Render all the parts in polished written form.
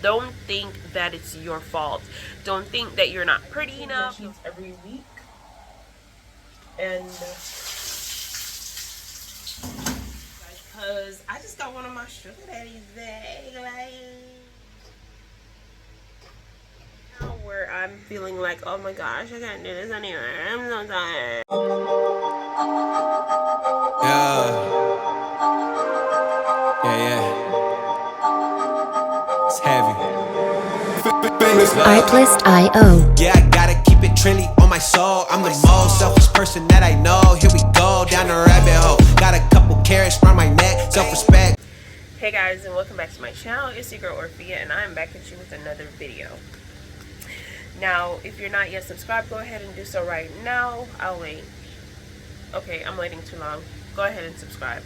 don't think that it's your fault. Don't think that you're not pretty enough. Sheets every week, and because I just got one of my sugar daddies back, like where I'm feeling like, oh my gosh, I can't do this anymore. I'm so tired. Yeah. It's heavy. Artlist.io. Yeah, I gotta keep it trendy on my soul. I'm the most selfish person that I know. Here we go, down the rabbit hole. Got a couple carrots around my neck, self-respect. Hey guys, and welcome back to my channel. It's your girl Orphea, and I am back at you with another video. Now, if you're not yet subscribed, go ahead and do so right now. I'll wait. Okay, I'm waiting too long. Go ahead and subscribe.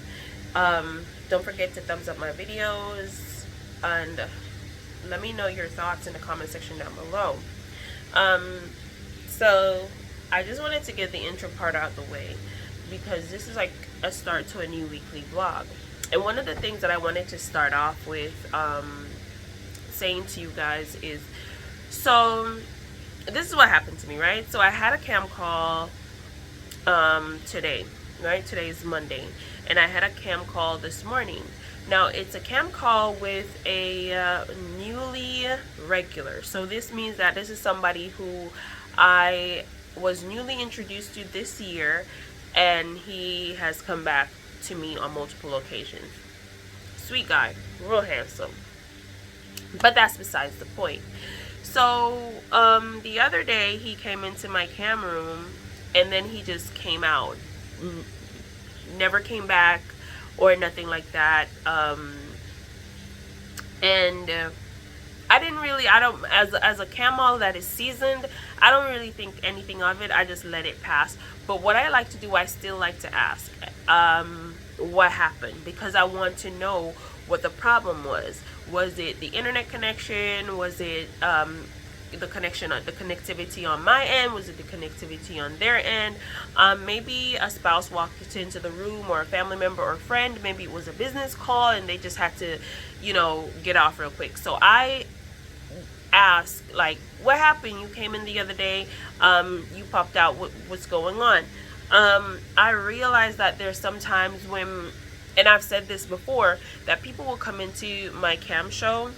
Don't forget to thumbs up my videos, and let me know your thoughts in the comment section down below. So I just wanted to get the intro part out of the way, because this is like a start to a new weekly vlog. And one of the things that I wanted to start off with saying to you guys is, so this is what happened to me, right? So I had a cam call today, right? Today is Monday, and I had a cam call this morning. Now it's a cam call with a newly regular. So this means that this is somebody who I was newly introduced to this year, and he has come back to me on multiple occasions. Sweet guy, real handsome, but that's besides the point. So the other day he came into my cam room, and then he just came out, never came back or nothing like that. And I don't, as a cam model that is seasoned, I don't really think anything of it. I just let it pass. But what I like to do, I still like to ask what happened, because I want to know what the problem was. Was it the internet connection? Was it the connectivity on my end? Was it the connectivity on their end? Maybe a spouse walked into the room, or a family member or friend. Maybe it was a business call and they just had to, you know, get off real quick. So I asked, like, what happened? You came in the other day, you popped out, what's going on? I realized that there's sometimes when, and I've said this before, that people will come into my cam show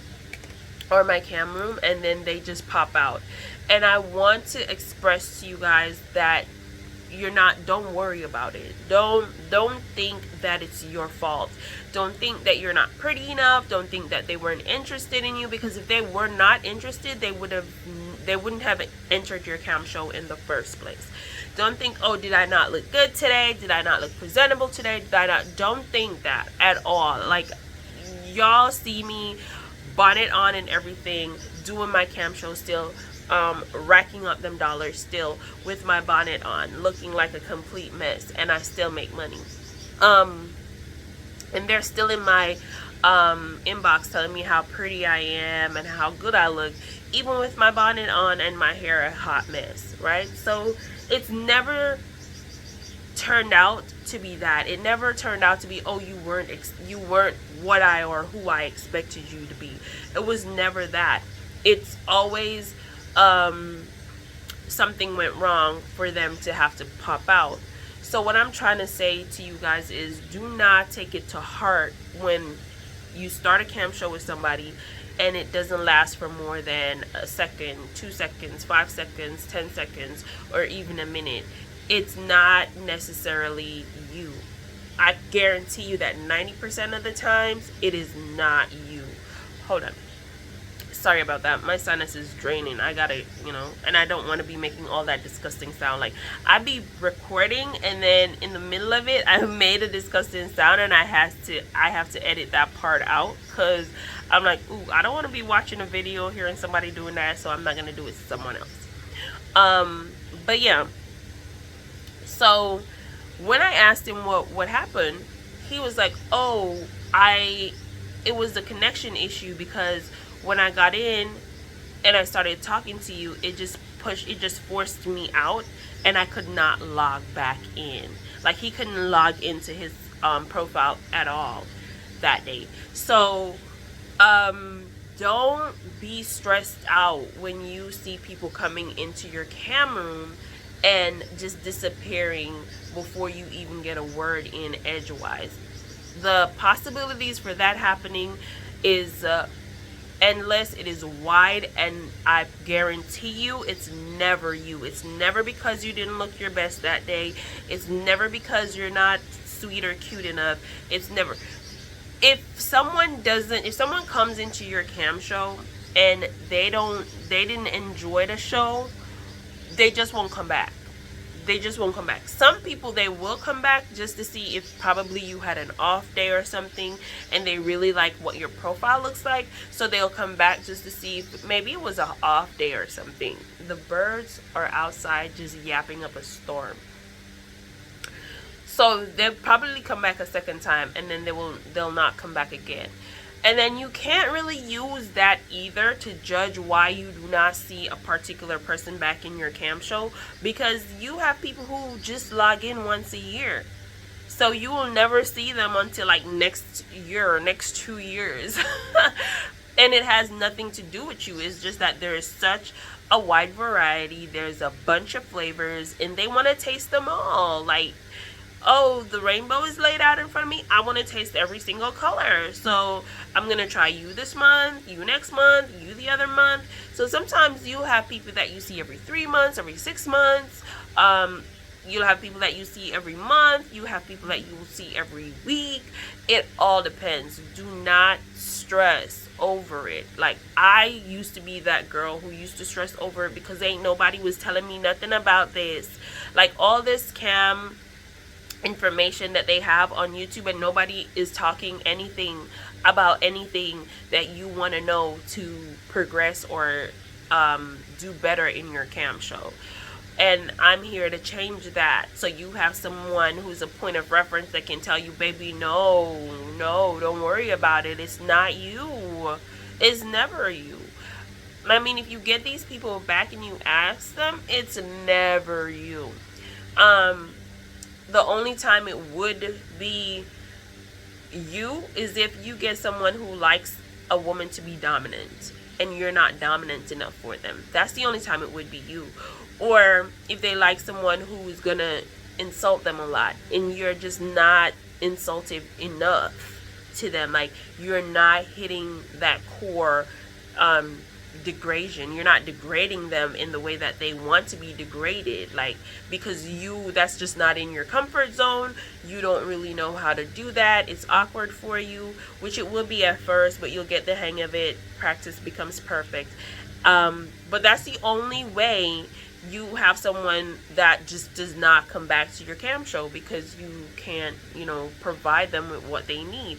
or my cam room and then they just pop out. And I want to express to you guys that don't worry about it. Don't think that it's your fault. Don't think that you're not pretty enough. Don't think that they weren't interested in you, because if they were not interested, they wouldn't have entered your cam show in the first place. Don't think, oh, did I not look good today? Did I not look presentable today? Don't think that at all. Like, y'all see me bonnet on and everything, doing my cam show still, racking up them dollars still with my bonnet on, looking like a complete mess, and I still make money. And they're still in my inbox telling me how pretty I am and how good I look, even with my bonnet on and my hair a hot mess, right? So it's never turned out to be that. It never turned out to be, oh, you weren't what I or who I expected you to be. It was never that. It's always something went wrong for them to have to pop out. So what I'm trying to say to you guys is, do not take it to heart when you start a cam show with somebody and it doesn't last for more than a second, 2 seconds, 5 seconds, 10 seconds, or even a minute. It's not necessarily you. I guarantee you that 90% of the times it is not you. Hold on. Sorry about that. My sinus is draining. I gotta, you know, and I don't want to be making all that disgusting sound. Like, I be recording and then in the middle of it I made a disgusting sound, and I have to edit that part out, because I'm like, ooh, I don't want to be watching a video hearing somebody doing that, so I'm not gonna do it to someone else. But yeah. So when I asked him what happened, he was like, oh, it was the connection issue, because when I got in and I started talking to you, it just forced me out, and I could not log back in. Like, he couldn't log into his profile at all that day. So don't be stressed out when you see people coming into your cam room and just disappearing before you even get a word in edgewise. The possibilities for that happening is endless. It is wide, and I guarantee you it's never you. It's never because you didn't look your best that day. It's never because you're not sweet or cute enough. It's never. If someone comes into your cam show and they didn't enjoy the show, they just won't come back. They just won't come back. Some people, they will come back just to see if probably you had an off day or something and they really like what your profile looks like, so they'll come back just to see if maybe it was an off day or something. The birds are outside just yapping up a storm, so they'll probably come back a second time, and then they'll not come back again. And then you can't really use that either to judge why you do not see a particular person back in your cam show, because you have people who just log in once a year. So you will never see them until like next year or next 2 years. And it has nothing to do with you. It's just that there is such a wide variety. There's a bunch of flavors and they want to taste them all. Like, oh, the rainbow is laid out in front of me. I want to taste every single color. So I'm going to try you this month, you next month, you the other month. So sometimes you have people that you see every 3 months, every 6 months. You'll have people that you see every month. You have people that you will see every week. It all depends. Do not stress over it. Like, I used to be that girl who used to stress over it because ain't nobody was telling me nothing about this. Like, all this cam information that they have on YouTube, and nobody is talking anything about anything that you want to know to progress or do better in your cam show. And I'm here to change that, so you have someone who's a point of reference that can tell you, baby, no, don't worry about it. It's not you. It's never you. I mean, if you get these people back and you ask them, it's never you. The only time it would be you is if you get someone who likes a woman to be dominant and you're not dominant enough for them. That's the only time it would be you. Or if they like someone who is going to insult them a lot and you're just not insultive enough to them. Like, you're not hitting that core degradation. You're not degrading them in the way that they want to be degraded, like, because that's just not in your comfort zone. You don't really know how to do that. It's awkward for you, which it will be at first, but you'll get the hang of it. Practice becomes perfect. But that's the only way you have someone that just does not come back to your cam show, because you can't, provide them with what they need.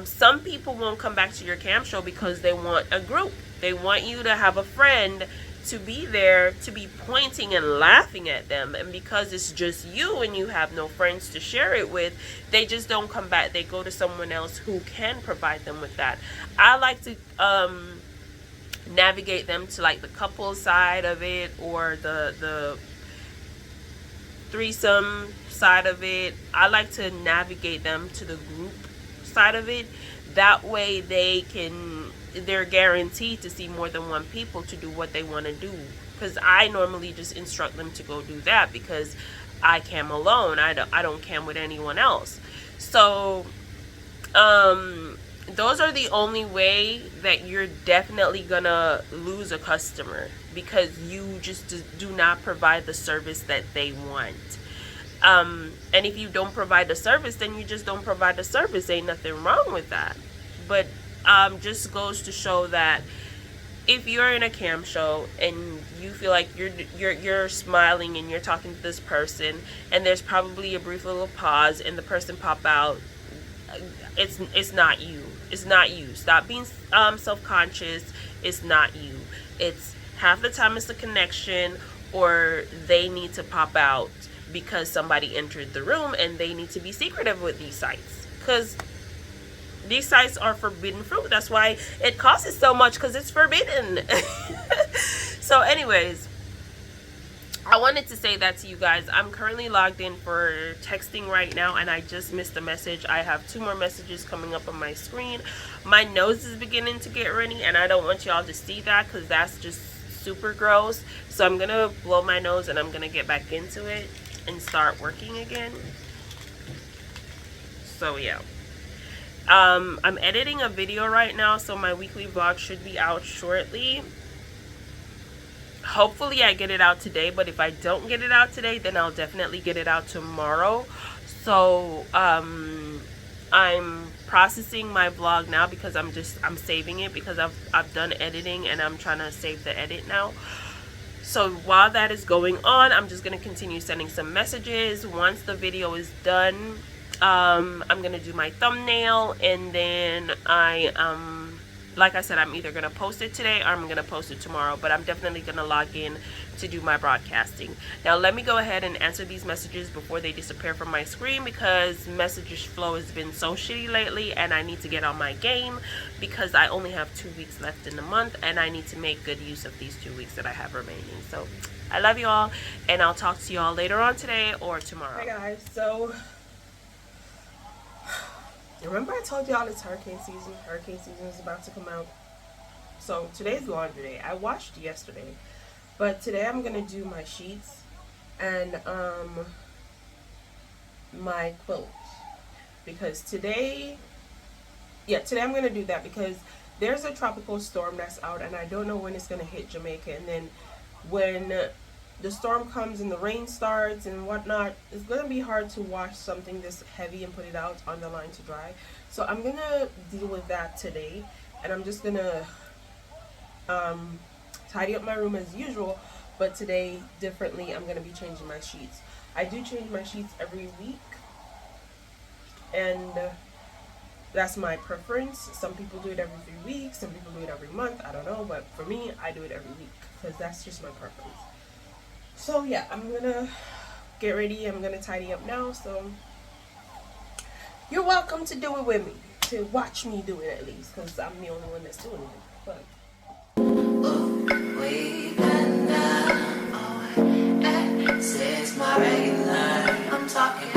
Some people won't come back to your cam show because they want a group. They want you to have a friend to be there, to be pointing and laughing at them. And because it's just you and you have no friends to share it with, they just don't come back. They go to someone else who can provide them with that. I like to navigate them to like the couple side of it, or the threesome side of it. I like to navigate them to the group side of it. That way they're guaranteed to see more than one people to do what they want to do, because I normally just instruct them to go do that because I cam alone. I don't cam with anyone else. So those are the only way that you're definitely gonna lose a customer, because you just do not provide the service that they want. And if you don't provide the service, then you just don't provide the service. Ain't nothing wrong with that. But just goes to show that if you're in a cam show and you feel like you're smiling and you're talking to this person, and there's probably a brief little pause and the person pop out, it's not you. It's not you. Stop being self-conscious. It's not you. It's half the time it's the connection, or they need to pop out because somebody entered the room, and they need to be secretive with these sites, because these sites are forbidden fruit. That's why it costs so much, because it's forbidden. So anyways, I wanted to say that to you guys. I'm currently logged in for texting right now, and I just missed a message. I have 2 more messages coming up on my screen. My nose is beginning to get runny, and I don't want y'all to see that because that's just super gross. So I'm going to blow my nose, and I'm going to get back into it and start working again. So yeah. I'm editing a video right now, so my weekly vlog should be out shortly. Hopefully I get it out today, but if I don't get it out today, then I'll definitely get it out tomorrow. So I'm processing my vlog now because I'm saving it because I've done editing and I'm trying to save the edit now. So while that is going on, I'm just going to continue sending some messages. Once the video is done, I'm going to do my thumbnail, and then like I said, I'm either going to post it today or I'm going to post it tomorrow, but I'm definitely going to log in to do my broadcasting. Now let me go ahead and answer these messages before they disappear from my screen, because message flow has been so shitty lately and I need to get on my game because I only have 2 weeks left in the month and I need to make good use of these 2 weeks that I have remaining. So I love you all, and I'll talk to you all later on today or tomorrow. Hey guys, so remember I told y'all it's hurricane season? Hurricane season is about to come out. So today's laundry day. I washed yesterday, but today I'm gonna do my sheets and my quilts, because today I'm gonna do that because there's a tropical storm that's out and I don't know when it's gonna hit Jamaica, and then when the storm comes and the rain starts and whatnot, it's gonna be hard to wash something this heavy and put it out on the line to dry. So I'm gonna deal with that today, and I'm just gonna tidy up my room as usual, but today differently. I'm gonna be changing my sheets. I do change my sheets every week, and that's my preference. Some people do it every 3 weeks, some people do it every month, I don't know, but for me, I do it every week because that's just my preference. So yeah, I'm gonna get ready. I'm gonna tidy up now. So you're welcome to do it with me, to watch me do it at least, because I'm the only one that's doing it. But It's my regular. I'm talking.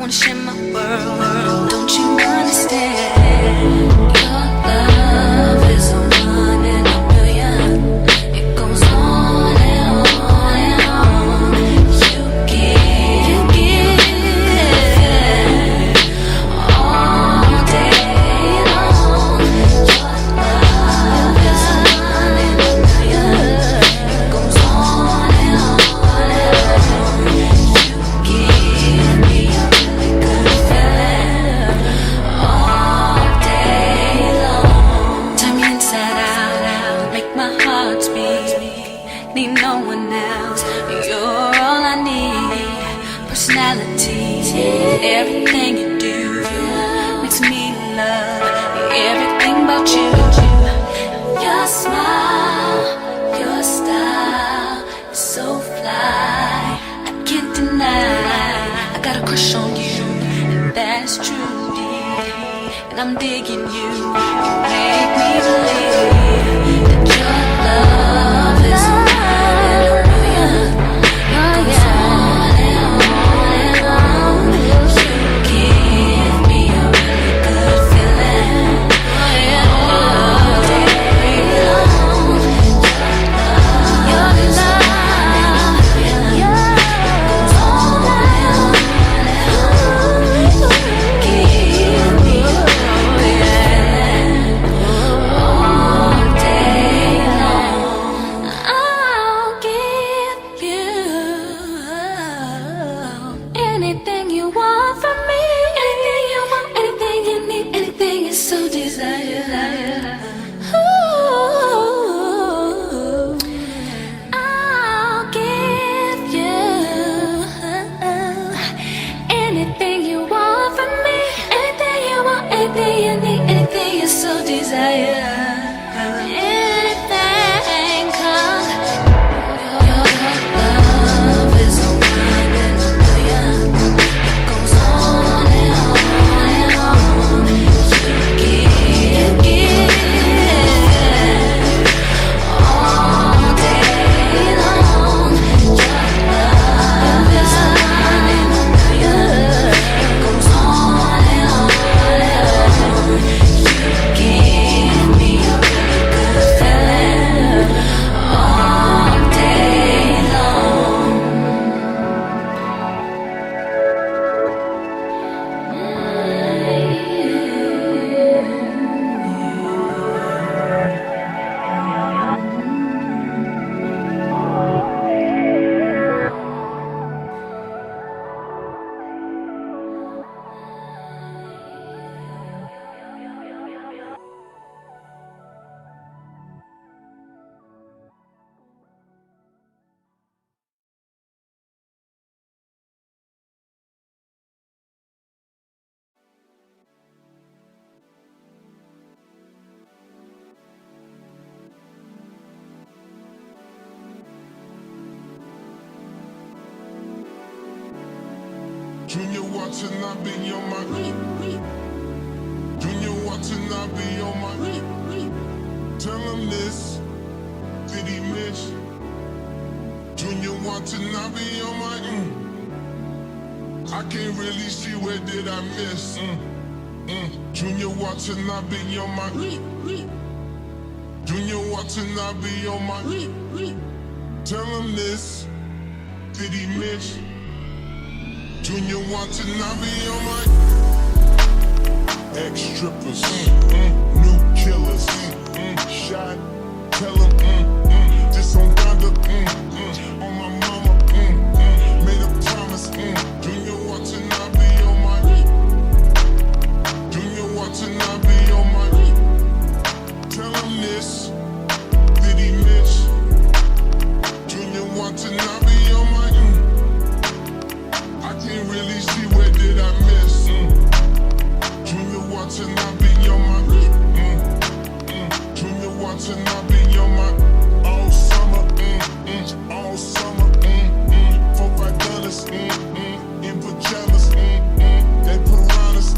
wanna share my world. Don't you understand? Your love is a one in a million. It goes on and on and on. You give all day long. Your love is a one in a million. It goes on and on and on. You give me a really good feeling all day long. Turn me inside out, make my heart speak. Need no one else, you're all I need. Personality, everything you do makes me love everything about you. Your smile, your style is so fly, I can't deny. I got a crush on you, and that's true, and I'm digging you. You make me believe that your love is a one in a million. It goes on and on and on. You give me a really good feeling all day long. Your love, it goes on and on and on. You give me a feeling all day long. I'll give you anything you want from me. Anything you want, anything you need, anything you so desire. Ooh, I'll give you anything you want from me. Anything you want, anything you need, anything you so desire. Anything, 'cause your love is a one in a million. It goes on and on and on. You give all day long. Your love is a one in a million. It goes on and on and on. You give me a really good feeling all day long. Junior Watanabe on my Junior Watanabe on my tell him this, did he miss? Junior Watanabe on my I can't really see where did I miss. Junior Watanabe on my Junior Watanabe on my tell him this, did he miss? Junior Watanabe on my ex-strippers, new killers, shot, tell him, this on Donda, on my mama, made up promise, Junior Watanabe on my Junior Watanabe on my tell him this, did he miss? Junior Watanabe on my I can't really see where did I miss. Junior Watanabe on my Junior Watanabe on my all summer, all summer, $4-5 in pajamas, they piranhas,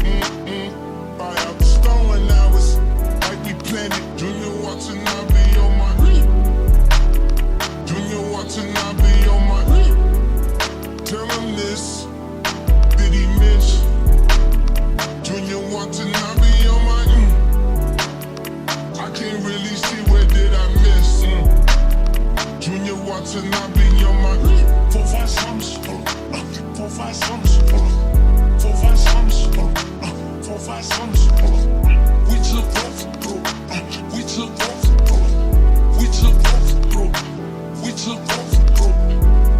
buy out the store and now it's like we planned it. Junior Watanabe on my Junior Watanabe on my tell him this, did he miss? 5 summers, 4, 5 summers, 4, 5 summers. We took both, bro. We took both, bro. We took both, bro. We took both, bro.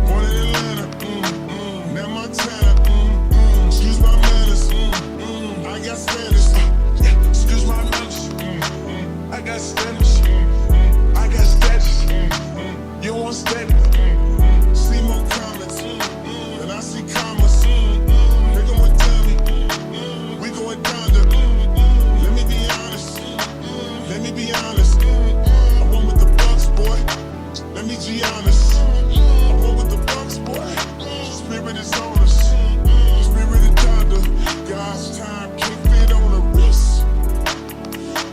One in Atlanta, now Montana, excuse my manners, I got standards, excuse my manners, I got standards, I got status, you want status, see more comments, and I see commas, they going tell me, we going down to, let me be honest, let me be honest, I went with the Bucks, boy, let me be honest, I went with the Bucks, boy, spirit is on us, spirit is down to, God's time can't fit on the wrist,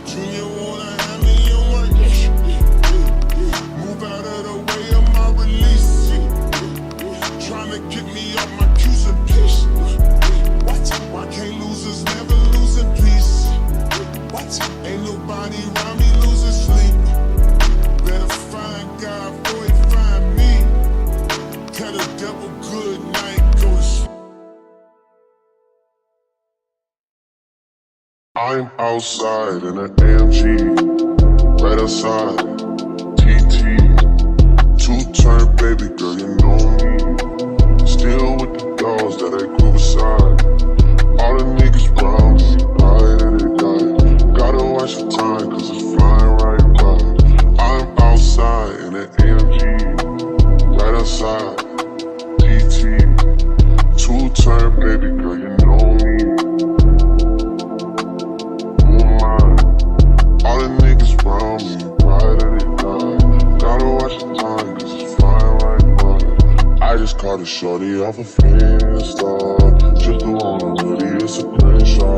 Junior wanna have me on my wish, move out of the way of my release, trying to get me off my cues and piss, what? Why can't losers never lose in peace? What? Ain't nobody around me losing sleep. Better find God before he find me. Tell the devil good night, go to sleep. I'm outside in an AMG, right outside, TT, 2-turn baby girl, you know me. Still with the dolls that I grew beside. All the niggas round me, die and they die. Gotta watch the time, cause it's flying right by. I'm outside in an AMG, right outside, TT, 2-turn baby girl, you know me. Who am I? All the niggas round me, ride and they die. Gotta watch the time, cause it's flying right by. I just caught a shorty off a Finsta, just the one on hoodie, it's a crenshaw.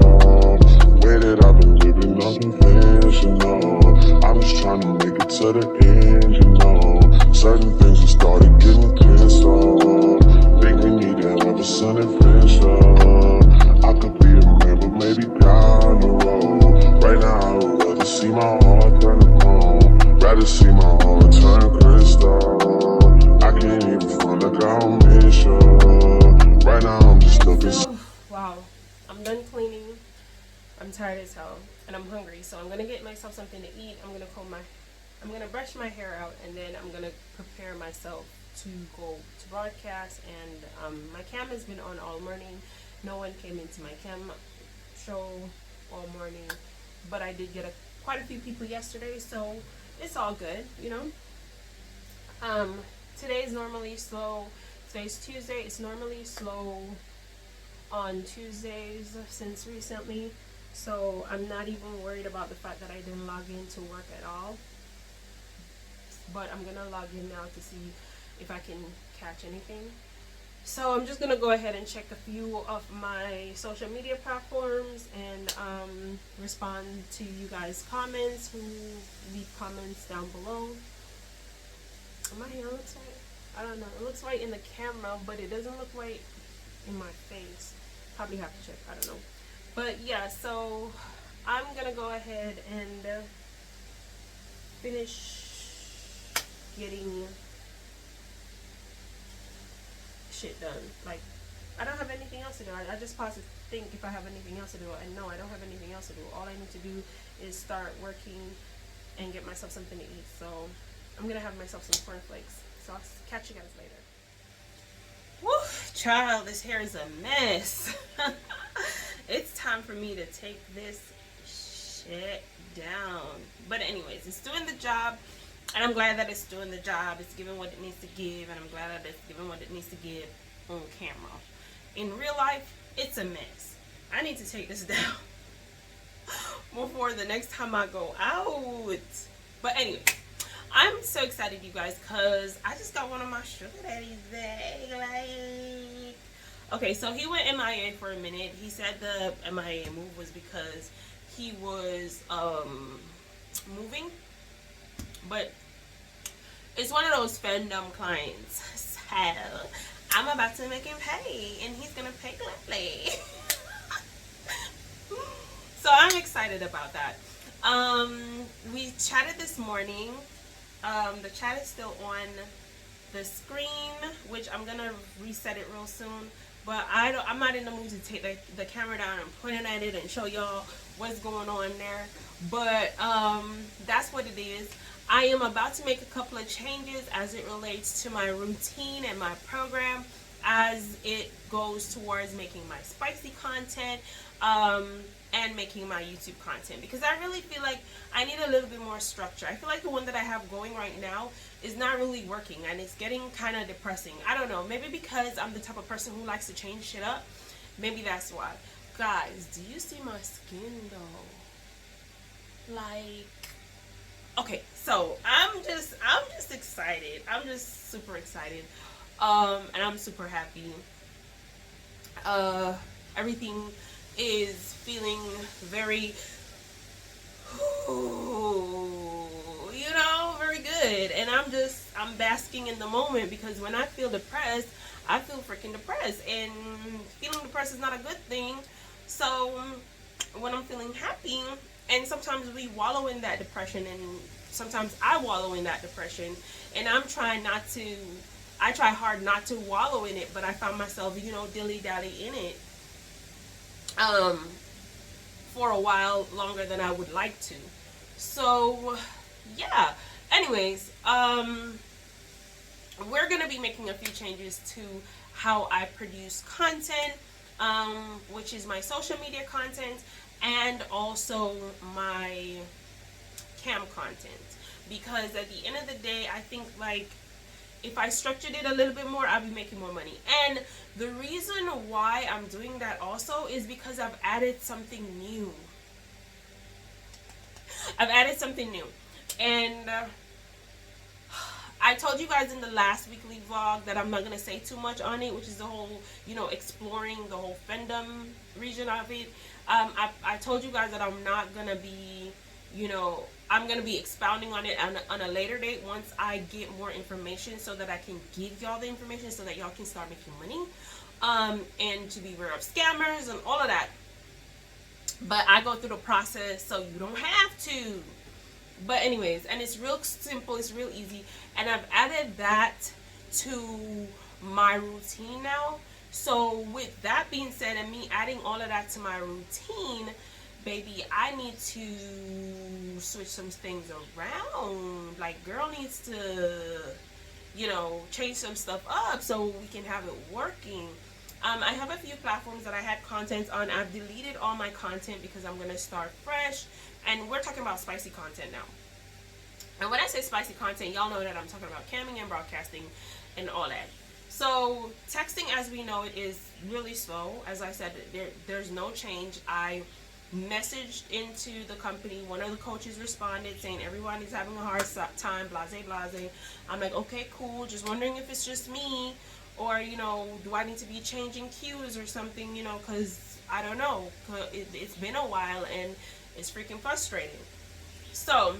Way that I've been living unconventional. I'm just trying to make it to the end, you know. Certain things have started getting closer. Think we need to have a sun adventure. I could be a man, but maybe down the road. Right now I would rather see my heart turn to chrome. Rather see my heart turn crystal. I can't even front like I don't miss you. Right now I'm just looking. Wow, I'm done cleaning. I'm tired as hell and I'm hungry, so I'm gonna get myself something to eat. I'm gonna brush my hair out, and then I'm gonna prepare myself to go to broadcast. And my cam has been on all morning. No one came into my cam show all morning, but I did get quite a few people yesterday, so it's all good, you know. Today's normally slow. Today's Tuesday. It's normally slow on Tuesdays since recently, so I'm not even worried about the fact that I didn't log in to work at all. But I'm gonna log in now to see if I can catch anything. So I'm just gonna go ahead and check a few of my social media platforms and respond to you guys' comments. Who leave comments down below. My hair looks white. I don't know. It looks white in the camera, but it doesn't look white in my face. Probably have to check. I don't know. But yeah, so I'm gonna go ahead and finish getting shit done. Like, I don't have anything else to do. I just pause to think if I have anything else to do, and no, I don't have anything else to do. All I need to do is start working and get myself something to eat. So I'm gonna have myself some cornflakes. So I'll catch you guys later. Woo, child, this hair is a mess. It's time for me to take this shit down. But anyways, it's doing the job. And I'm glad that it's doing the job. It's giving what it needs to give. And I'm glad that it's giving what it needs to give on camera. In real life, it's a mess. I need to take this down before the next time I go out. But anyway, I'm so excited, you guys, because I just got one of my sugar daddies back. Like, okay, so he went MIA for a minute. He said the MIA move was because he was moving. But it's one of those fandom clients. So I'm about to make him pay, and he's gonna pay gladly. So I'm excited about that. We chatted this morning. The chat is still on the screen, which I'm gonna reset it real soon. But I'm not in the mood to take the camera down and point it at it and show y'all what's going on there. But that's what it is. I am about to make a couple of changes as it relates to my routine and my program as it goes towards making my spicy content and making my YouTube content, because I really feel like I need a little bit more structure. I feel like the one that I have going right now is not really working and it's getting kind of depressing. I don't know, maybe because I'm the type of person who likes to change shit up. Maybe that's why. Guys, do you see my skin though? Like, okay, so I'm just excited. I'm just super excited. And I'm super happy. Everything is feeling very, very good. And I'm basking in the moment, because when I feel depressed, I feel freaking depressed. And feeling depressed is not a good thing. So when I'm feeling happy, and sometimes we wallow in that depression, and sometimes I wallow in that depression, and I try hard not to wallow in it, but I found myself, dilly-dally in it for a while longer than I would like to. So, yeah. Anyways, we're going to be making a few changes to how I produce content, which is my social media content and also my cam content. Because at the end of the day, I think, like, if I structured it a little bit more, I'll be making more money. And the reason why I'm doing that also is because I've added something new. And I told you guys in the last weekly vlog that I'm not going to say too much on it, which is the whole, exploring the whole fandom region of it. I told you guys that I'm not going to be, I'm going to be expounding on it on a later date once I get more information, so that I can give y'all the information so that y'all can start making money, and to be aware of scammers and all of that. But I go through the process so you don't have to. But anyways, and it's real simple, it's real easy, and I've added that to my routine now. So with that being said, and me adding all of that to my routine, baby, I need to switch some things around. Like, girl needs to, change some stuff up so we can have it working. I have a few platforms that I had content on. I've deleted all my content because I'm going to start fresh. And we're talking about spicy content now. And when I say spicy content, y'all know that I'm talking about camming and broadcasting and all that. So texting, as we know it, is really slow. As I said, there's no change. I messaged into the company. One of the coaches responded saying everyone is having a hard time, blase blase. I'm like, okay, cool. Just wondering if it's just me, or do I need to be changing cues or something, because I don't know. It's been a while and it's freaking frustrating. So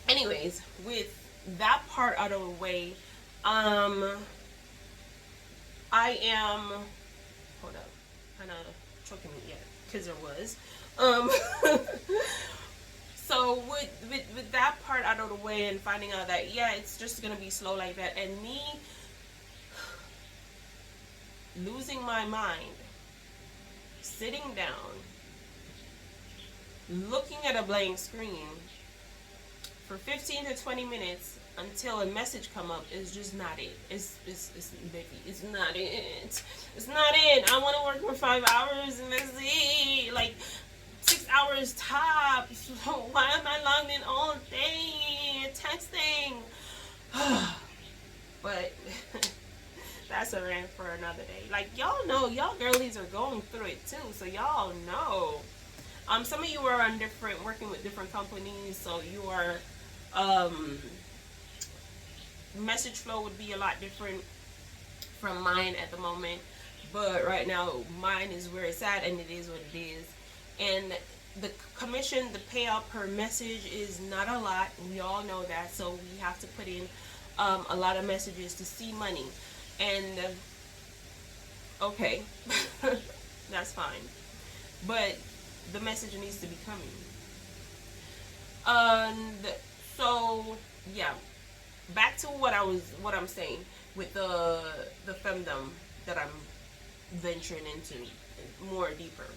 anyways, with that part out of the way, I am, hold up, kind of choking me, yeah, because there was. So with that part out of the way, and finding out that, yeah, it's just gonna be slow like that, and me losing my mind, sitting down, looking at a blank screen for 15 to 20 minutes until a message come up is just not it. It's not it. It's not it. I want to work for 5 hours and that's it. Like 6 hours top. So why am I logged in all day texting? But that's a rant for another day. Like, y'all know, y'all girlies are going through it too, so y'all know. Some of you are on working with different companies, so your message flow would be a lot different from mine at the moment. But right now, mine is where it's at, and it is what it is. And the commission, the payout per message is not a lot. We all know that, so we have to put in a lot of messages to see money. And okay, that's fine. But the message needs to be coming. And so yeah, back to what I'm saying with the femdom that I'm venturing into more deeper.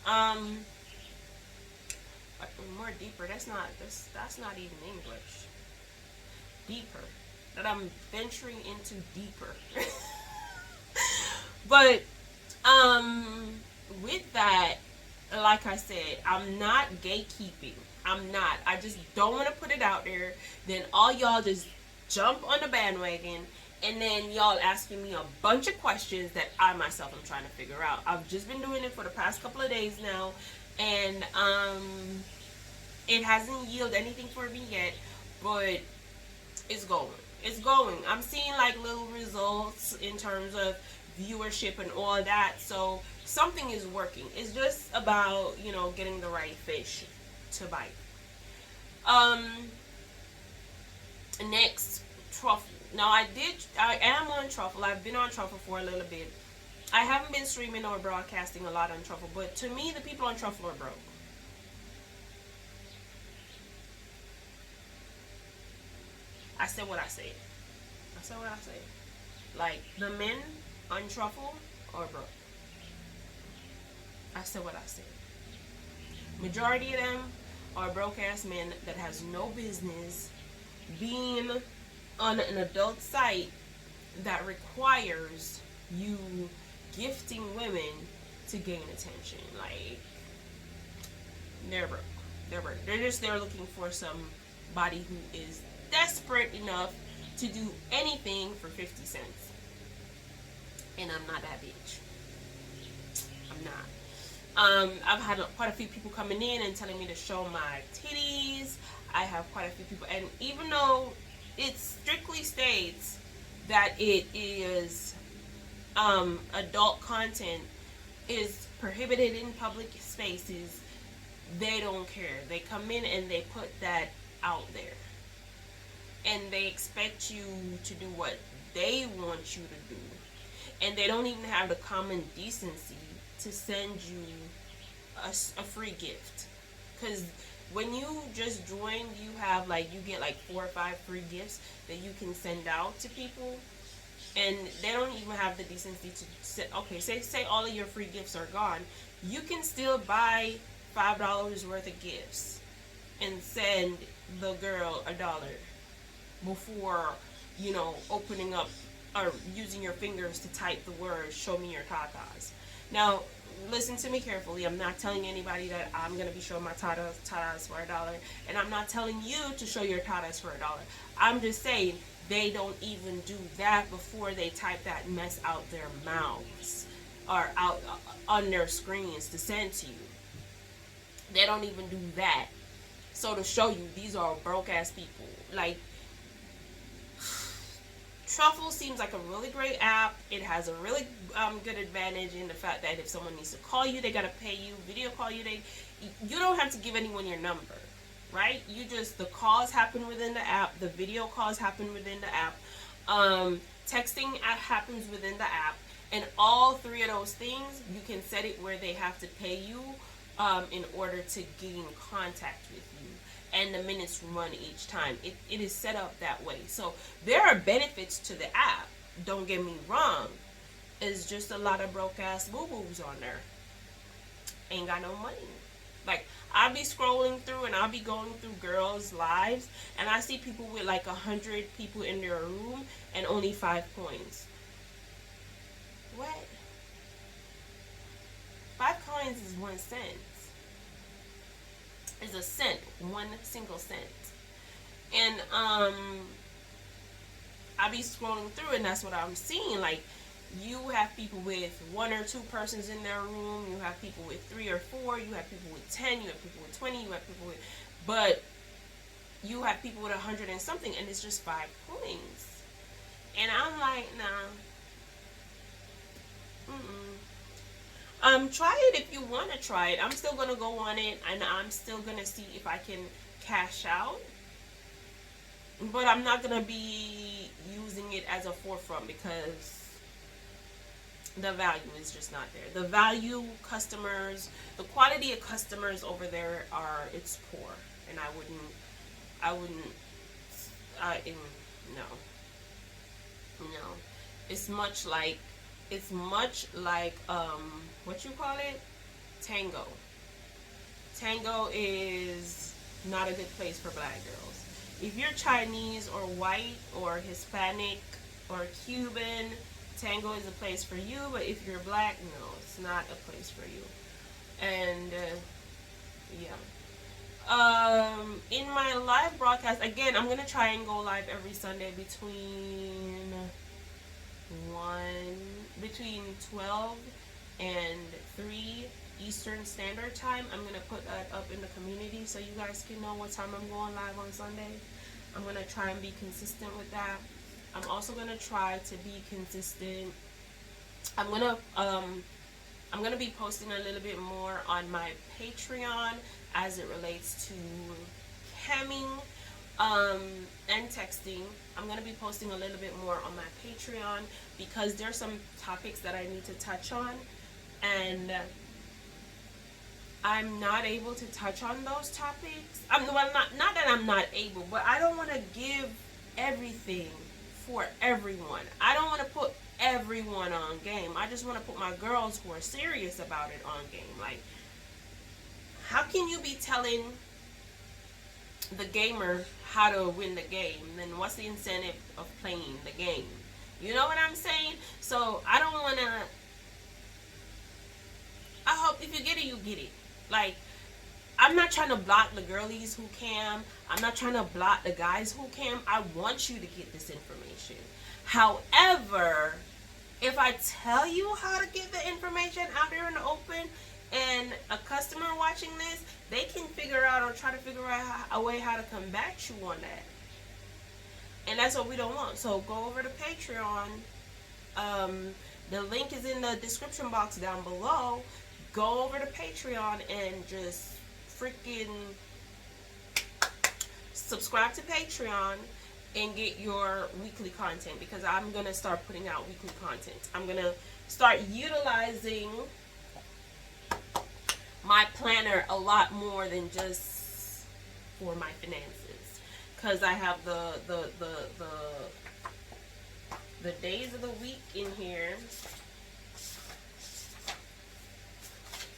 Um, More deeper. That's not even English. Deeper. That I'm venturing into deeper. But with that, like I said, I'm not gatekeeping. I'm not. I just don't want to put it out there. Then all y'all just jump on the bandwagon, and then y'all asking me a bunch of questions that I myself am trying to figure out. I've just been doing it for the past couple of days now, and it hasn't yielded anything for me yet, but it's going. It's going. I'm seeing like little results in terms of viewership and all that. So something is working. It's just about, getting the right fish to bite. Um Next, Truffle. Now I am on Truffle. I've been on Truffle for a little bit. I haven't been streaming or broadcasting a lot on Truffle, but to me the people on Truffle are broke. I said what I said. I said what I said. Like, the men on Truffle are broke. I said what I said. Majority of them are broke ass men that has no business being on an adult site that requires you gifting women to gain attention. Like, they're broke. They're broke. They're just there looking for somebody who is desperate enough to do anything for 50 cents. And I'm not that bitch. I'm not. I've had quite a few people coming in and telling me to show my titties. I have quite a few people, and even though it strictly states that it is adult content is prohibited in public spaces, they don't care. They come in and they put that out there, and they expect you to do what they want you to do, and they don't even have the common decency to send you a free gift. Because when you just join, you get like 4 or 5 free gifts that you can send out to people, and they don't even have the decency to say, okay, say all of your free gifts are gone, you can still buy $5 worth of gifts and send the girl $1 before opening up or using your fingers to type the words "show me your tatas." Now, listen to me carefully. I'm not telling anybody that I'm going to be showing my tatas for $1, and I'm not telling you to show your tatas for $1. I'm just saying they don't even do that before they type that mess out their mouths or out on their screens to send to you. They don't even do that. So to show you, these are broke ass people. Like, Truffle seems like a really great app. It has a really good advantage in the fact that if someone needs to call you, they gotta pay you. Video call you, you don't have to give anyone your number, right? The calls happen within the app. The video calls happen within the app. Texting happens within the app, and all 3 of those things you can set it where they have to pay you in order to gain contact with you. And the minutes run each time. It is set up that way. So there are benefits to the app. Don't get me wrong. It's just a lot of broke ass boo-boos on there. Ain't got no money. Like, I'll be scrolling through and I'll be going through girls' lives, and I see people with like 100 people in their room and only 5 coins. What? 5 coins is 1 cent. Is a cent, 1 single cent. And I be scrolling through and that's what I'm seeing. Like, you have people with 1 or 2 persons in their room, you have people with 3 or 4, you have people with 10, you have people with 20, you have people with, but you have people with 100 and something, and it's just 5 coins. And I'm like, nah. Try it if you want to try it. I'm still going to go on it, and I'm still going to see if I can cash out. But I'm not going to be using it as a forefront because the value is just not there. The value customers, the quality of customers over there it's poor. And no. It's much like It's much like what you call it? Tango. Tango is not a good place for black girls. If you're Chinese or white or Hispanic or Cuban, Tango is a place for you. But if you're black, no, it's not a place for you. And yeah. In my live broadcast, again, I'm gonna try and go live every Sunday between 12 and 3 Eastern Standard Time. I'm gonna put that up in the community so you guys can know what time I'm going live on Sunday. I'm gonna try and be consistent with that. I'm also gonna try to be consistent. I'm gonna be posting a little bit more on my Patreon as it relates to camming and texting. I'm going to be posting a little bit more on my Patreon because there's some topics that I need to touch on, and I'm not able to touch on those topics. Not that I'm not able, but I don't want to give everything for everyone. I don't want to put everyone on game. I just want to put my girls who are serious about it on game. Like, how can you be telling the gamer how to win the game? Then what's the incentive of playing the game? You know what I'm saying? So I don't want to. I hope if you get it, you get it. Like, I'm not trying to block the girlies who cam. I'm not trying to block the guys who cam. I want you to get this information. However, if I tell you how to get the information out there in the open, and a customer watching this, they can figure out or try to figure out a way how to combat you on that. And that's what we don't want. So go over to Patreon. The link is in the description box down below. Go over to Patreon and just freaking subscribe to Patreon and get your weekly content, because I'm going to start putting out weekly content. I'm going to start utilizing my planner a lot more than just for my finances, because I have the days of the week in here.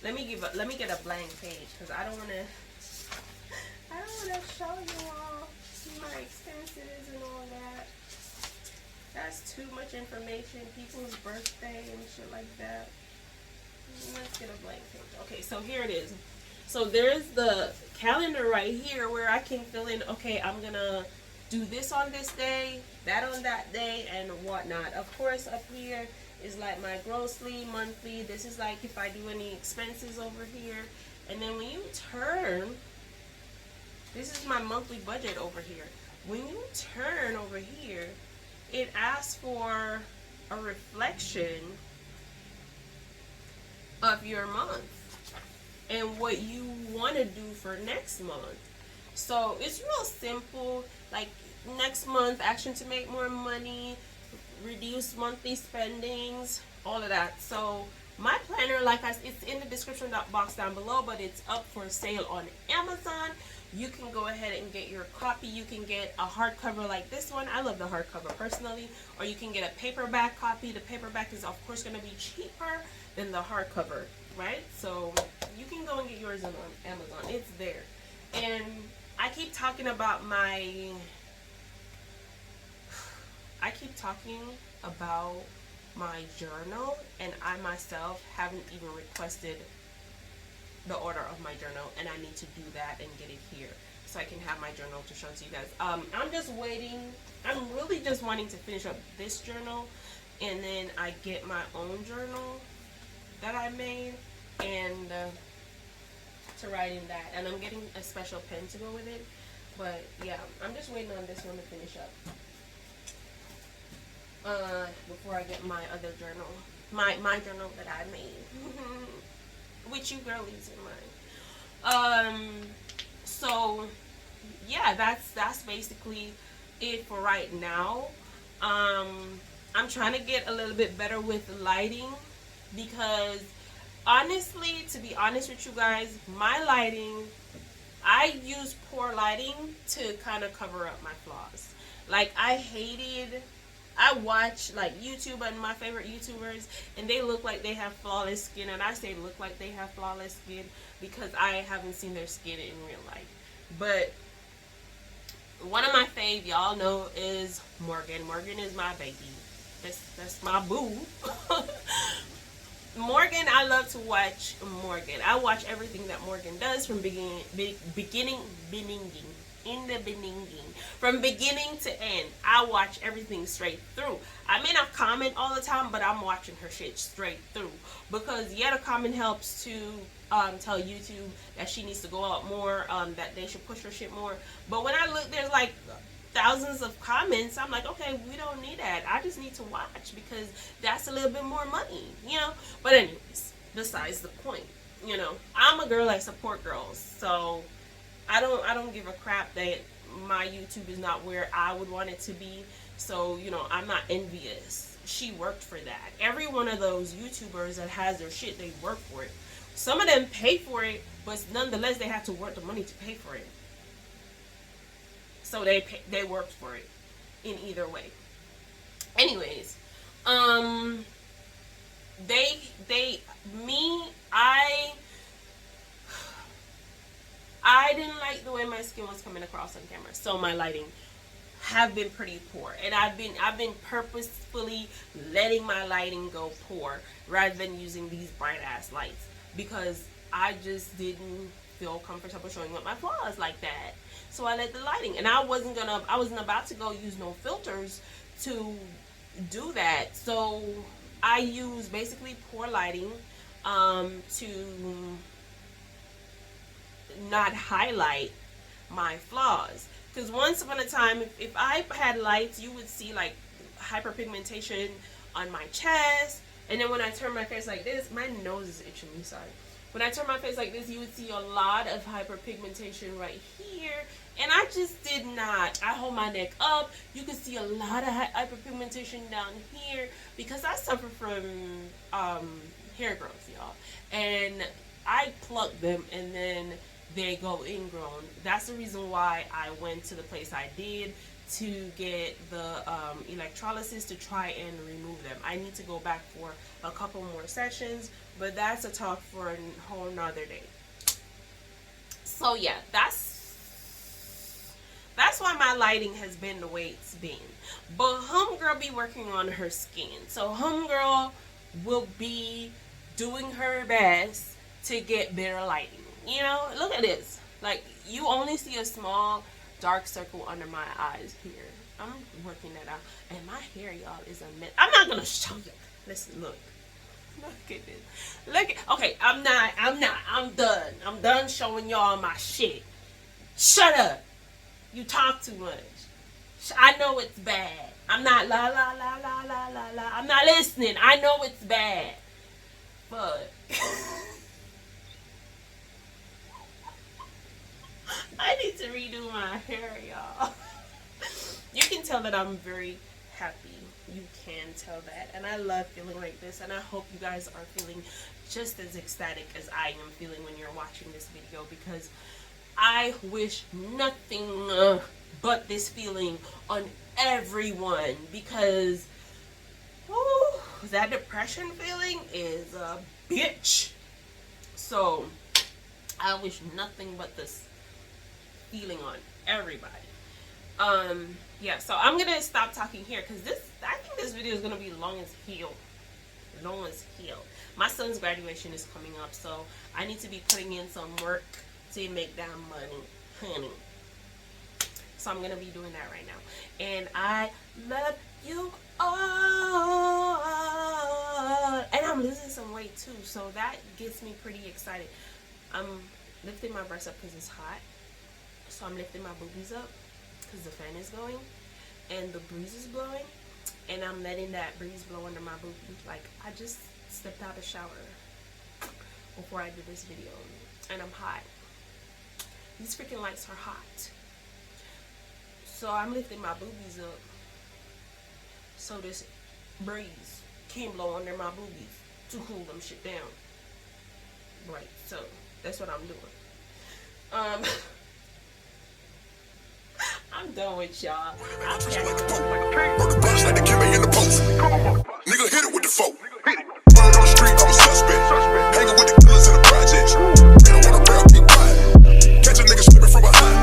Let me get a blank page, because I don't want to show you all my expenses and all that. That's too much information. People's birthday and shit like that. Let's get a blank page. Okay, so here it is. So there's the calendar right here where I can fill in, okay, I'm gonna do this on this day, that on that day, and whatnot. Of course, up here is like my grossly, monthly. This is like if I do any expenses over here. And then when you turn, this is my monthly budget over here. When you turn over here, it asks for a reflection of your month and what you want to do for next month. So it's real simple. Like, next month, action to make more money, reduce monthly spendings, all of that. So my planner, it's in the description box down below, but it's up for sale on Amazon. You can go ahead and get your copy. You can get a hardcover like this one. I love the hardcover personally. Or you can get a paperback copy. The paperback is, of course, going to be cheaper than the hardcover, right? So you can go and get yours on Amazon. It's there. And I keep talking about my journal, and I myself haven't even requested the order of my journal, and I need to do that and get it here so I can have my journal to show to you guys. I'm just waiting. I'm really just wanting to finish up this journal, and then I get my own journal that I made, and to write in that. And I'm getting a special pen to go with it. But yeah, I'm just waiting on this one to finish up before I get my other journal, my journal that I made. With you girlies in mind. So yeah, that's basically it for right now. I'm trying to get a little bit better with lighting, because honestly, to be honest with you guys, my lighting, I use poor lighting to kind of cover up my flaws. Like, I hated I watch like YouTube and my favorite YouTubers, and they look like they have flawless skin, and I say look like they have flawless skin because I haven't seen their skin in real life. But one of my fave, y'all know, is Morgan. Morgan is my baby. That's my boo. Morgan, I love to watch Morgan. I watch everything that Morgan does from beginning, from beginning to end. I watch everything straight through. I may not comment all the time, but I'm watching her shit straight through because a comment helps to tell YouTube that she needs to go out more, that they should push her shit more. But when I look, there's like thousands of comments. I'm like, okay, we don't need that. I just need to watch because that's a little bit more money, you know. But anyways, besides the point, you know, I'm a girl that support girls, so I don't give a crap that my YouTube is not where I would want it to be. So, you know, I'm not envious. She worked for that. Every one of those YouTubers that has their shit, they work for it. Some of them pay for it, but nonetheless, they have to work the money to pay for it. So they worked for it in either way. Anyways, I didn't like the way my skin was coming across on camera, so my lighting have been pretty poor, and I've been purposefully letting my lighting go poor rather than using these bright ass lights because I just didn't feel comfortable showing up my flaws like that. So I let the lighting, and I wasn't about to go use no filters to do that. So I use basically poor lighting to not highlight my flaws. Because once upon a time, if I had lights, you would see like hyperpigmentation on my chest. And then when I turn my face like this, my nose is itching me, sorry. When I turn my face like this, you would see a lot of hyperpigmentation right here. And I just did not. I hold my neck up. You can see a lot of hyperpigmentation down here because I suffer from hair growth, y'all. And I pluck them and then they go ingrown. That's the reason why I went to the place I did to get the electrolysis to try and remove them. I need to go back for a couple more sessions, but that's a talk for a whole nother day. So yeah, that's why my lighting has been the way it's been. But homegirl be working on her skin, so homegirl will be doing her best to get better lighting. You know, look at this. Like, you only see a small dark circle under my eyes here. I'm working that out. And my hair, y'all, is a mess. I'm not gonna show you. Listen, look. Look at this. Look at, okay, I'm done. I'm done showing y'all my shit. Shut up. You talk too much. I know it's bad. I'm not la la la la la la la. I'm not listening. I know it's bad. But I need to redo my hair, y'all. You can tell that I'm very happy. You can tell that. And I love feeling like this. And I hope you guys are feeling just as ecstatic as I am feeling when you're watching this video. Because I wish nothing but this feeling on everyone. Because whew, that depression feeling is a bitch. So I wish nothing but this feeling on everybody. Yeah, so I'm gonna stop talking here because I think this video is gonna be long as hell. Long as hell. My son's graduation is coming up, so I need to be putting in some work to make that money, honey. So I'm gonna be doing that right now. And I love you all. And I'm losing some weight too, so that gets me pretty excited. I'm lifting my breasts up because it's hot. So I'm lifting my boobies up because the fan is going and the breeze is blowing, and I'm letting that breeze blow under my boobies. Like, I just stepped out of the shower before I did this video, and I'm hot. These freaking lights are hot. So I'm lifting my boobies up so this breeze can blow under my boobies to cool them shit down. Right, so that's what I'm doing. I'm I'm done with y'all. I Murder bodies like the Kimmy in the post. Nigga hit it with the folk. Running on the street, I'm a suspect. Hanging with the killers in the projects. They don't wanna rap, be quiet. Catch a nigga slipping from behind.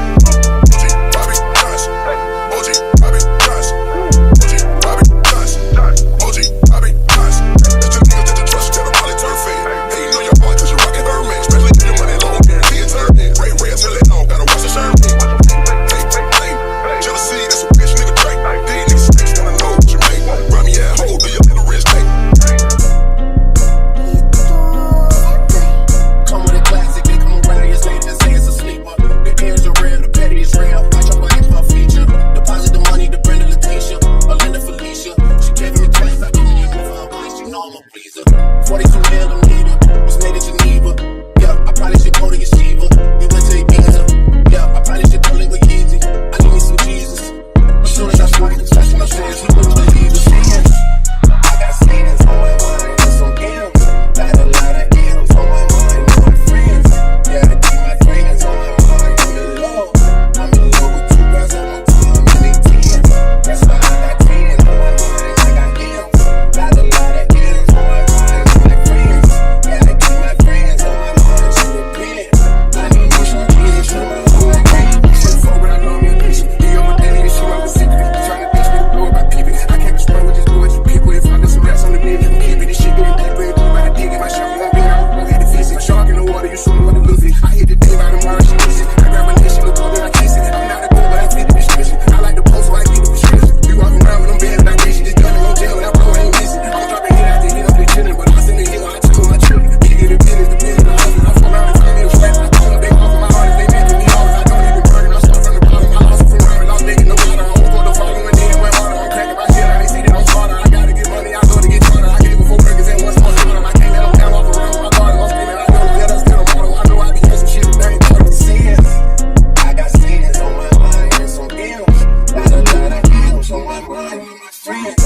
OG Bobby Johnson. OG Bobby Johnson. OG Bobby Johnson. OG Bobby Johnson. That's the niggas that you trust, tell them how they turn fade. Hey, you know your boy, cause you rockin' Hermes. Especially if your money long, guarantee it turn in. Ray Ray, tell it long, gotta watch the shirt. Hey, jealousy, that's a bitch nigga trait. These niggas snakes wanna know what you make. Run me at hole, do your little wrist take. Come with a classic, they come around and say it's a sleeper. The ears are real, the petty is real. I drop an extra feature. Deposit the money to Brenda Leticia, or Linda Felicia. She gave me twice, I didn't even for her place. You know I'm a pleaser. 42 millimeter, was made in Geneva. Yeah, I probably should go to Yeshiva. We went to Ibiza. Yeah, I probably should go live with Yeezy. I need me some Jesus. As soon as I started to touch my sins, he wouldn't believe it. I got sins on my mind and some M's. Got a lot of M's on my mind and my friends. Yeah, I keep my friends on my mind. I'm in love. I'm in love with two girls on my team and they 10. That's why I got 10 on my mind. I got M's. Got a lot of M's on my mind and my friends. Yeah, I keep my friends on my mind. She a pen. I need me some Jesus on my mind. Shit for what I know me a piece. He on my daily and she my secret. Trying to bitch me, know about peeping. I can't respond with this bullets you people. If I get some rats on the bed, I'm keeping this shit getting deeper. If you better dig in my shark, won't be out. Won't hit the fence. My shark in the water, you swimming with a Luffy. I hit the day by tomorrow, she miss it. I grab my neck, she look over, I kiss it. I'm not a good, but I feed the prescription. I like the post, so I get the prescription. We walk around with them bad, but I wish she just done it on jail. And I blow, I ain't missing. I'm dropping hit after hit, I'm just chilling. But I was in the hill, I took my children. Bigger the business, the business, the hustle. I fuck around and find me a friend. I call them, they off of my heart, if they making me off. I don't even burn it, I start from the bottom. I lost it from around, lost making no water. I won't go to follow and then went harder. I'm cracking my shit, I ain't see that I'm smarter. I gotta get money, I go to get charter. I gave it 4 burgers and 1 small soda. I can't let them down off around with my garden. I'm screaming, I know, yeah, that's still a model. I know I be in some shit, but I ain't talking sins. I got sins on my mind and some M's. Got a lot of M's on my mind and my friends.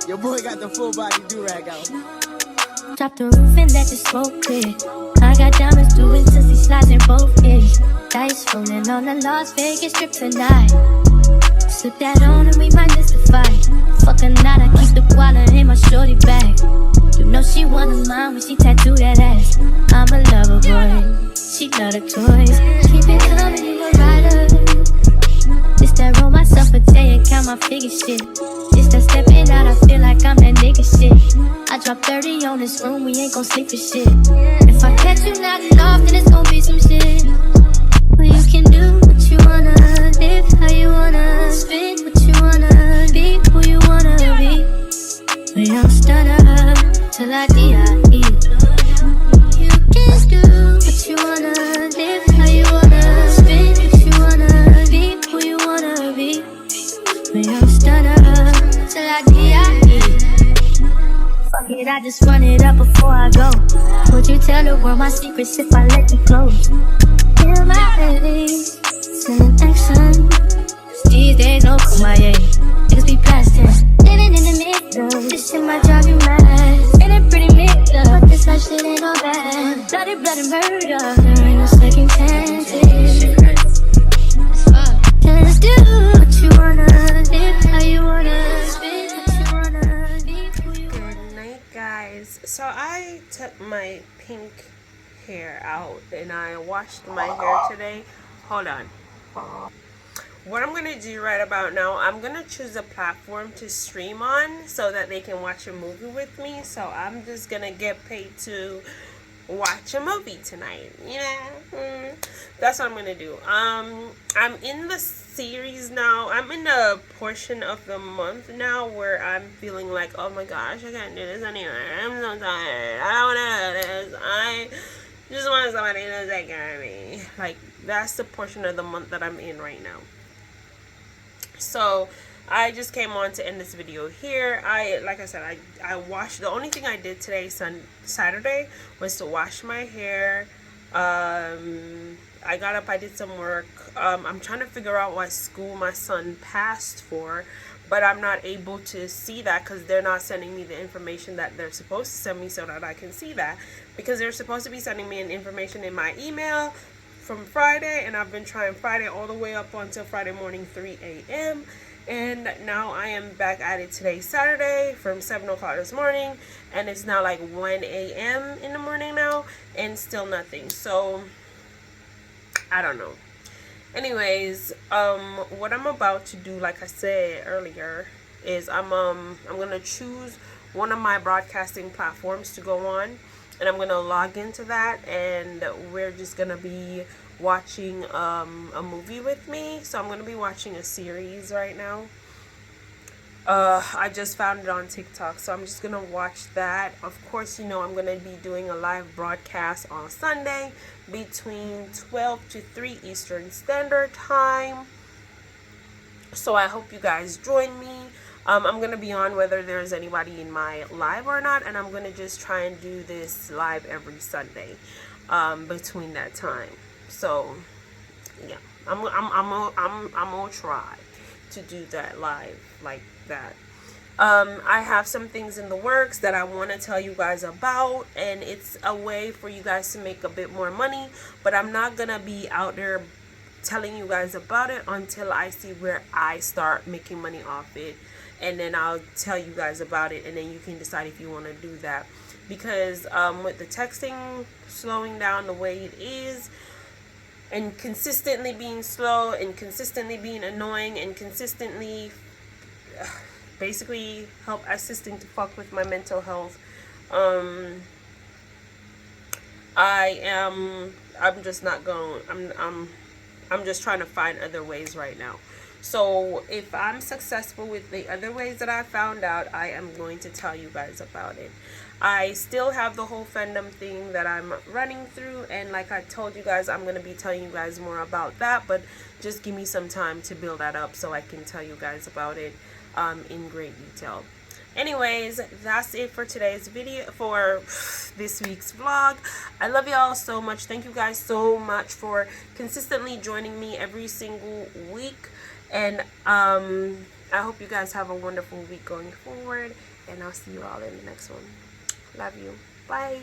Your boy got the full body do-rag out. Drop the roof and let the smoke clear. I got diamonds doing sissy slides in both ears. Dice rolling on the Las Vegas strip tonight. Slip that on and we might miss the fight. Fuck a night, I keep the wallet in my shorty bag. You know she wanna mine when she tattoo that ass. I'm a lover boy, she love the toys. Keep it coming, you a rider. This that roll myself a day and count my figure shit. This that stepping out, I feel like I'm that nigga shit. I drop 30 on this room, we ain't gon' sleep for shit. If I catch you nodding off, then it's gon' be some shit. Well, you can do what you wanna, live how you wanna, spin what you wanna, be who you wanna be. We don't stun up till I die. You can do what you wanna, live how you wanna, spin what you wanna, be who you wanna be. We don't stun up till I die. Fuck it, I just run it up before I go. Would you tell the world my secrets if I let you close? Yeah, my baby, sending action. These days no kumbaya, niggas be blasting. Living in the middle, this shit might drive you mad. Ain't it pretty mixed up, but this life shit ain't all bad. Bloody, bloody murder, there ain't no second chances. Just do what you wanna, live how you wanna, spin what you wanna, be who you wanna. Good night, guys. So I took my pink hair out and I washed my hair today. Hold on. What I'm gonna do right about now, I'm gonna choose a platform to stream on so that they can watch a movie with me. So I'm just gonna get paid to watch a movie tonight. Yeah, that's what I'm gonna do. I'm in the series now. I'm in a portion of the month now where I'm feeling like, oh my gosh, I can't do this anymore. I'm so tired. I don't wanna do this. I just want somebody to take care of me. Like, that's the portion of the month that I'm in right now. So I just came on to end this video here. Like I said, I washed. The only thing I did today, Saturday, was to wash my hair. I I got up, I did some work. I'm trying to figure out what school my son passed for, but I'm not able to see that because they're not sending me the information that they're supposed to send me so that I can see that, because they're supposed to be sending me an information in my email from Friday, and I've been trying Friday all the way up until Friday morning 3 a.m. And now I am back at it today, Saturday, from 7 o'clock this morning, and it's now like 1 a.m. in the morning now, and still nothing. So I don't know. Anyways, what I'm about to do, like I said earlier, is I'm gonna choose one of my broadcasting platforms to go on, and I'm gonna log into that, and we're just gonna be watching a movie with me. So I'm gonna be watching a series right now. I just found it on TikTok, so I'm just gonna watch that. Of course, you know, I'm gonna be doing a live broadcast on Sunday between 12 to 3 Eastern Standard Time. So I hope you guys join me. I'm gonna be on whether there's anybody in my live or not, and I'm gonna just try and do this live every Sunday between that time. So yeah, I'm gonna try to do that live like that. I have some things in the works that I want to tell you guys about, and it's a way for you guys to make a bit more money, but I'm not gonna be out there telling you guys about it until I see where I start making money off it, and then I'll tell you guys about it, and then you can decide if you want to do that. Because with the texting slowing down the way it is, and consistently being slow, and consistently being annoying, and consistently basically assisting to fuck with my mental health, I'm just not going. I'm just trying to find other ways right now. So if I'm successful with the other ways that I found out, I am going to tell you guys about it. I still have the whole fandom thing that I'm running through, and like I told you guys, I'm going to be telling you guys more about that, but just give me some time to build that up so I can tell you guys about it in great detail. Anyways, that's it for today's video, for this week's vlog. I love y'all so much. Thank you guys so much for consistently joining me every single week, and I hope you guys have a wonderful week going forward, and I'll see you all in the next one. Love you. Bye.